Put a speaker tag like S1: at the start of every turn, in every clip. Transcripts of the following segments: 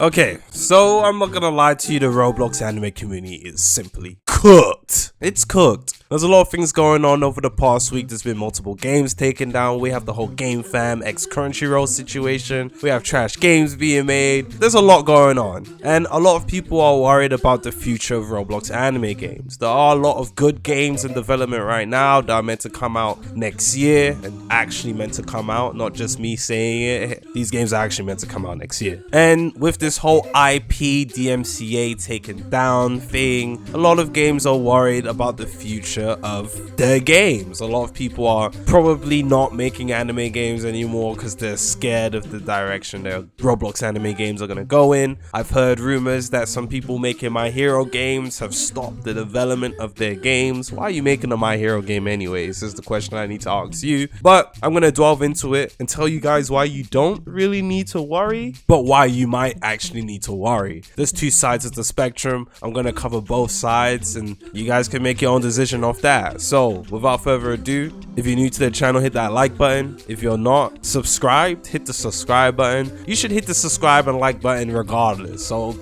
S1: Okay, so I'm not gonna lie to you, the Roblox anime community is simply cooked. It's cooked. There's a lot of things going on over the past week. There's been multiple games taken down. We have the whole GameFam x Crunchyroll situation. We have trash games being made. There's a lot going on. And a lot of people are worried about the future of Roblox anime games. There are a lot of good games in development right now that are meant to come out next year and actually meant to come out, not just me saying it. These games are actually meant to come out next year. And with this whole IP DMCA taken down thing, a lot of games are worried about the future of their games. A lot of people are probably not making anime games anymore because they're scared of the direction their Roblox anime games are going to go in. I've heard rumors that some people making My Hero games have stopped the development of their games. Why are you making a My Hero game anyways? This is the question I need to ask you. But I'm going to delve into it and tell you guys why you don't really need to worry, but why you might actually need to worry. There's two sides of the spectrum. I'm going to cover both sides and you guys can make your own decision off that. So without further ado, if you're new to the channel, hit that like button. If you're not subscribed, hit the subscribe button. You should hit the subscribe and like button regardless. So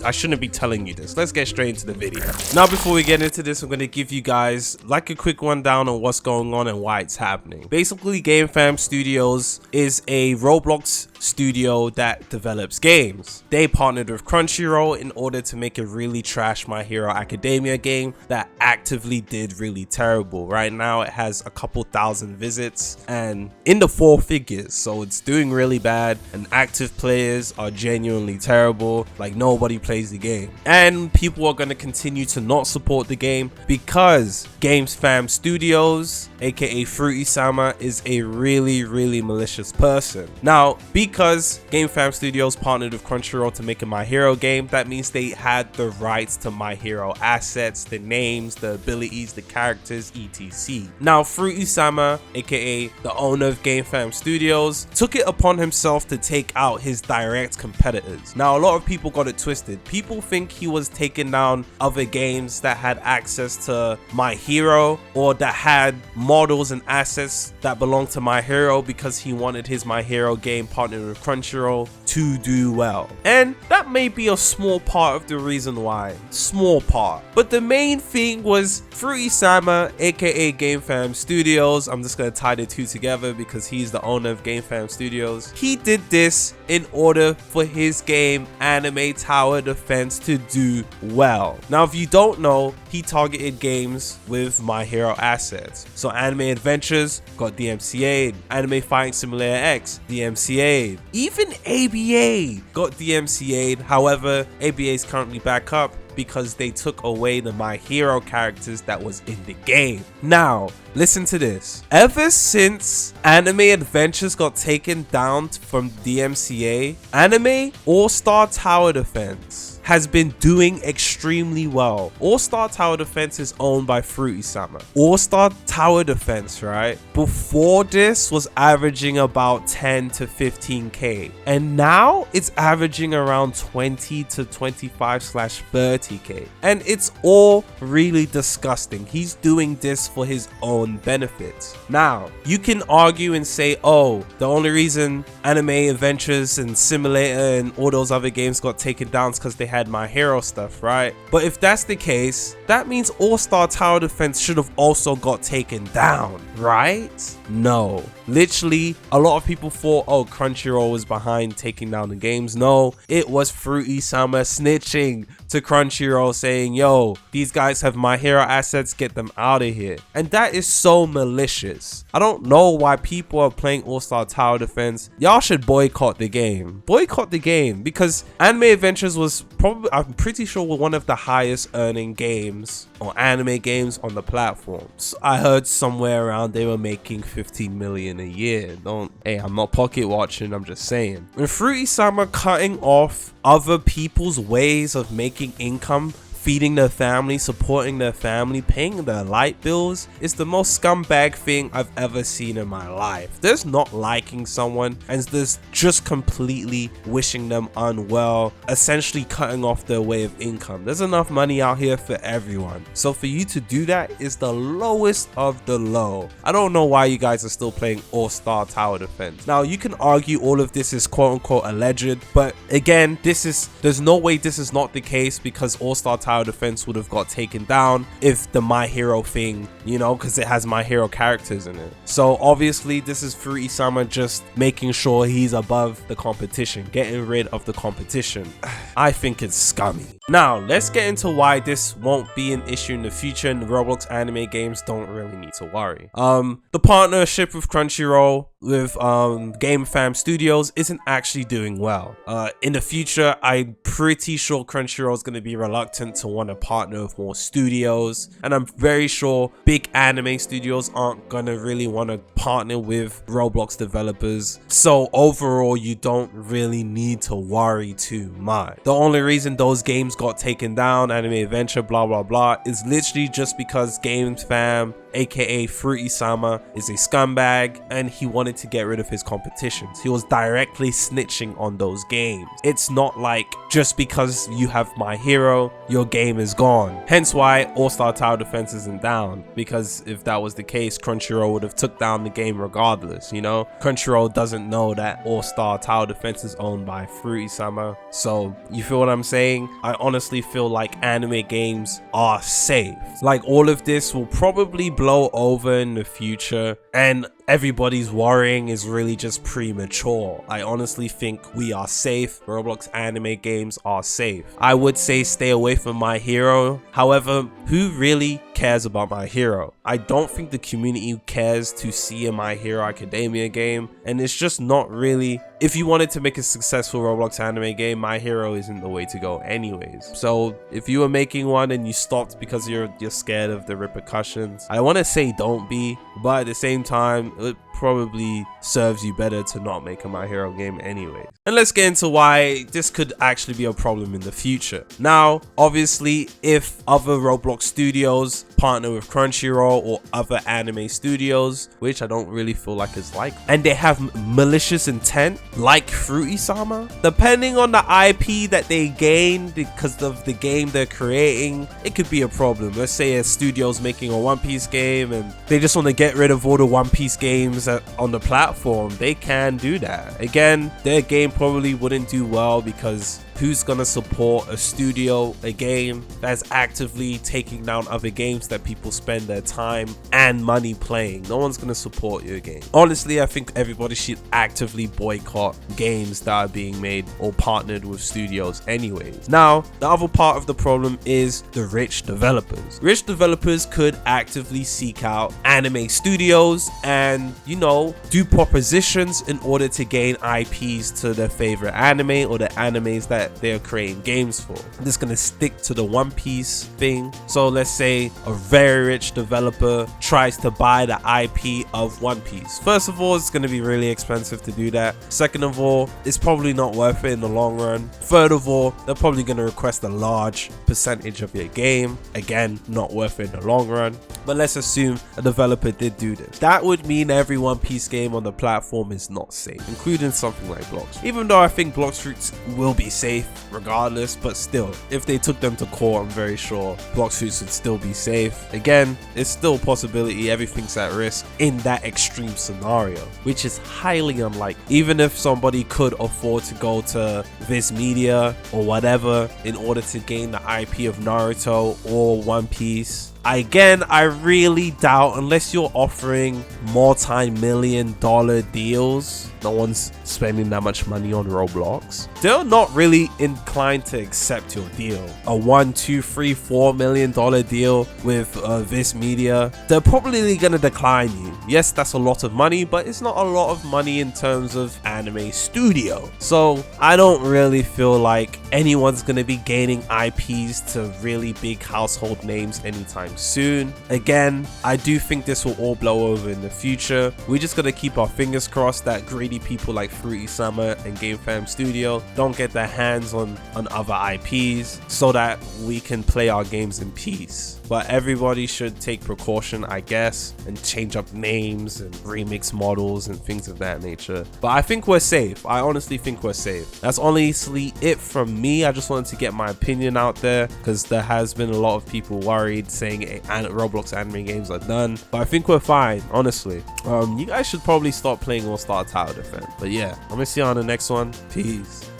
S1: I shouldn't be telling you this. Let's get straight into the video. Now, before we get into this, I'm going to give you guys like a quick rundown on what's going on and why it's happening. Basically, GameFam Studios is a Roblox studio that develops games. They partnered with Crunchyroll in order to make a really trash My Hero Academia game that actively did really terrible. Right now it has a couple thousand visits and in the 4 figures, so it's doing really bad, and active players are genuinely terrible. Like, nobody plays the game, and people are going to continue to not support the game because GameFam Studios, aka Fruity-sama, is a really malicious person. Now, because GameFam Studios partnered with Crunchyroll to make a My Hero game, that means they had the rights to My Hero assets, the names, the abilities, the characters, etc. Now, Fruity-sama, aka the owner of GameFam Studios, took it upon himself to take out his direct competitors. Now, a lot of people got it twisted. People think he was taking down other games that had access to My Hero or that had models and assets that belong to My Hero because he wanted his My Hero game partnered with Crunchyroll to do well. And that may be a small part of the reason why. Small part. But the main thing was Fruity-sama, aka GameFam Studios. I'm just going to tie the two together because he's the owner of GameFam Studios. He did this in order for his game Anime Tower Defense to do well. Now, if you don't know, he targeted games with My Hero assets. So Anime Adventures got DMCA'd, Anime Fighting Simulator X DMCA'd, even ABA got DMCA'd. However, ABA is currently back up because they took away the My Hero characters that was in the game. Now, listen to this. Ever since Anime Adventures got taken down from DMCA, Anime All-Star Tower Defense has been doing extremely well. All-Star Tower Defense is owned by Fruity-sama. All-Star Tower Defense, right, before this was averaging about 10 to 15k, and now it's averaging around 20 to 25/30k, and it's all really disgusting. He's doing this for his own benefits. Now, you can argue and say, oh, the only reason Anime Adventures and Simulator and all those other games got taken down is because they had My Hero stuff, right? But if that's the case, that means All-Star Tower Defense should have also got taken down, right? No. Literally, a lot of people thought, oh, Crunchyroll was behind taking down the games. No, it was Fruity-sama snitching to Crunchyroll saying, yo, these guys have My Hero assets, get them out of here. And that is so malicious. I don't know why people are playing All-Star Tower Defense. Y'all should boycott the game. Boycott the game, because Anime Adventures was probably, I'm pretty sure, one of the highest earning games or anime games on the platforms. I heard somewhere around they were making 15 million a year. Hey, I'm not pocket watching, I'm just saying. And Fruity-sama cutting off other people's ways of making income feeding their family, supporting their family, paying their light bills is the most scumbag thing I've ever seen in my life. There's not liking someone, and there's just completely wishing them unwell, essentially cutting off their way of income. There's enough money out here for everyone. So for you to do that is the lowest of the low. I don't know why you guys are still playing All-Star Tower Defense. Now, you can argue all of this is quote-unquote alleged, but again, there's no way this is not the case, because All-Star Tower Defense would have got taken down if the My Hero thing, you know, because it has My Hero characters in it. So obviously this is Fruity-sama just making sure he's above the competition, getting rid of the competition. I think it's scummy. Now, let's get into why this won't be an issue in the future, and Roblox Anime Games don't really need to worry. The partnership with Crunchyroll, with GameFam Studios, isn't actually doing well. In the future, I'm pretty sure Crunchyroll is going to be reluctant to want to partner with more studios, and I'm very sure big anime studios aren't going to really want to partner with Roblox developers. So overall, you don't really need to worry too much. The only reason those games got taken down, Anime Adventure, blah blah blah, is literally just because GameFam, aka Fruity-sama, is a scumbag and he wanted to get rid of his competitions. He was directly snitching on those games. It's not like just because you have My Hero, your game is gone. Hence why All-Star Tower Defense isn't down, because if that was the case, Crunchyroll would have took down the game regardless, you know? Crunchyroll doesn't know that All-Star Tower Defense is owned by Fruity-sama. So you feel what I'm saying? I honestly feel like anime games are safe. Like, all of this will probably blow over in the future, and everybody's worrying is really just premature. I honestly think we are safe. Roblox Anime Games are safe. I would say stay away from My Hero. However, who really cares about My Hero? I don't think the community cares to see a My Hero Academia game, and it's just not really. If you wanted to make a successful Roblox anime game, My Hero isn't the way to go anyways. So if you were making one and you stopped because you're scared of the repercussions, I want to say don't be, but at the same time, it probably serves you better to not make a My Hero game anyway. And let's get into why this could actually be a problem in the future. Now, obviously, if other Roblox studios partner with Crunchyroll or other anime studios, which I don't really feel like is like, and they have malicious intent like Fruity-sama, depending on the IP that they gain because of the game they're creating, it could be a problem. Let's say a studio's making a One Piece game and they just want to get rid of all the One Piece games on the platform. They can do that. Again, their game probably wouldn't do well, because who's gonna support a studio, a game that's actively taking down other games that people spend their time and money playing? No one's gonna support your game. Honestly, I think everybody should actively boycott games that are being made or partnered with studios anyways. Now, the other part of the problem is the rich developers. Rich developers could actively seek out anime studios and, you know, do propositions in order to gain IPs to their favorite anime or the animes that they're creating games for. I'm just gonna stick to the One Piece thing. So let's say a very rich developer tries to buy the IP of One Piece. First of all, it's gonna be really expensive to do that. Second of all, it's probably not worth it in the long run. Third of all, they're probably gonna request a large percentage of your game. Again, not worth it in the long run. But let's assume a developer did do this. That would mean every One Piece game on the platform is not safe, including something like Blox. Even though I think Blox Fruits will be safe regardless, but still, if they took them to court, I'm very sure Blox Fruits would still be safe. Again, it's still a possibility. Everything's at risk in that extreme scenario, which is highly unlikely. Even if somebody could afford to go to Viz Media or whatever in order to gain the IP of Naruto or One Piece, I really doubt, unless you're offering multi-million-dollar deals, no one's spending that much money on Roblox. They're not really inclined to accept your deal. A $1, $2, $3, $4 million deal with Viz Media, they're probably gonna decline you. Yes, that's a lot of money, but it's not a lot of money in terms of anime studio. So I don't really feel like anyone's gonna be gaining IPs to really big household names anytime coming soon. Again, I do think this will all blow over in the future. We just gotta keep our fingers crossed that greedy people like Fruity Summer and GameFam Studio don't get their hands on other IPs so that we can play our games in peace. But everybody should take precaution, I guess, and change up names and remix models and things of that nature. But I think we're safe. I honestly think we're safe. That's honestly it from me. I just wanted to get my opinion out there because there has been a lot of people worried saying Roblox Anime Games are done. But I think we're fine, honestly. You guys should probably start playing All-Star Tower Defense. But yeah, I'm gonna see you on the next one. Peace.